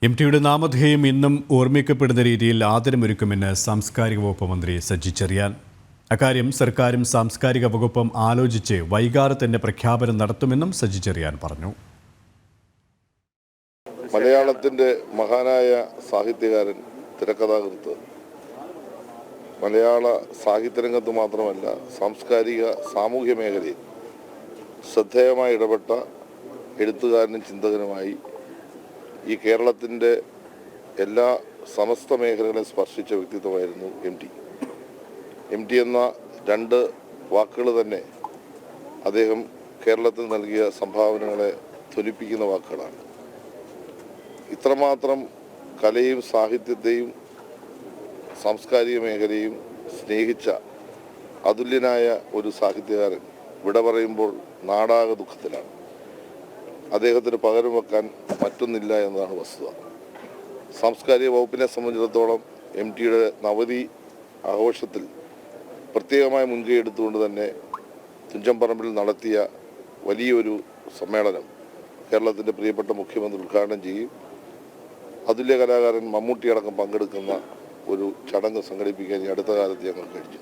എം.ടിയുടെ നാമധേയം ഇന്നും ഓർമ്മിക്കപ്പെടുന്ന രീതിയിൽ ആദരമൊരുക്കുമെന്ന് സാംസ്കാരിക വകുപ്പ് മന്ത്രി സജി ചെറിയാൻ. അക്കാര്യം സർക്കാരും സാംസ്കാരിക വകുപ്പും ആലോചിച്ച് വൈകാതെ തന്നെ പ്രഖ്യാപനം നടത്തുമെന്നും സജി ചെറിയാൻ പറഞ്ഞു. മലയാളത്തിൻ്റെ മഹാനായ സാഹിത്യകാരൻ, തിരക്കഥാകൃത്ത്, മലയാള സാഹിത്യരംഗത്ത് മാത്രമല്ല സാംസ്കാരിക സാമൂഹ്യ മേഖലയിൽ ശ്രദ്ധേയമായി ഇടപെട്ട എഴുത്തുകാരനും ചിന്തകനുമായി ഈ കേരളത്തിൻ്റെ എല്ലാ സമസ്ത മേഖലകളെ സ്പർശിച്ച വ്യക്തിത്വമായിരുന്നു എം ടി എന്ന രണ്ട് വാക്കുകൾ തന്നെ അദ്ദേഹം കേരളത്തിൽ നൽകിയ സംഭാവനകളെ ധ്വനിപ്പിക്കുന്ന വാക്കുകളാണ്. ഇത്രമാത്രം കലയും സാഹിത്യത്തെയും സാംസ്കാരിക മേഖലയും സ്നേഹിച്ച അതുല്യനായ ഒരു സാഹിത്യകാരൻ വിട പറയുമ്പോൾ നാടാകെ ദുഃഖത്തിലാണ്. അദ്ദേഹത്തിന് പകരം വെക്കാൻ മറ്റൊന്നില്ല എന്നതാണ് വസ്തുത. സാംസ്കാരിക വകുപ്പിനെ സംബന്ധിച്ചിടത്തോളം എം.ടിയുടെ നവതി ആഘോഷത്തിൽ പ്രത്യേകമായ മുൻകൈ എടുത്തുകൊണ്ട് തന്നെ തുഞ്ചൻപറമ്പിൽ നടത്തിയ വലിയൊരു സമ്മേളനം കേരളത്തിൻ്റെ പ്രിയപ്പെട്ട മുഖ്യമന്ത്രി ഉദ്ഘാടനം ചെയ്യും. അതുല്യ കലാകാരൻ മമ്മൂട്ടി അടക്കം പങ്കെടുക്കുന്ന ഒരു ചടങ്ങ് സംഘടിപ്പിക്കാൻ ഈ അടുത്ത കാലത്ത് ഞങ്ങൾ കഴിഞ്ഞു.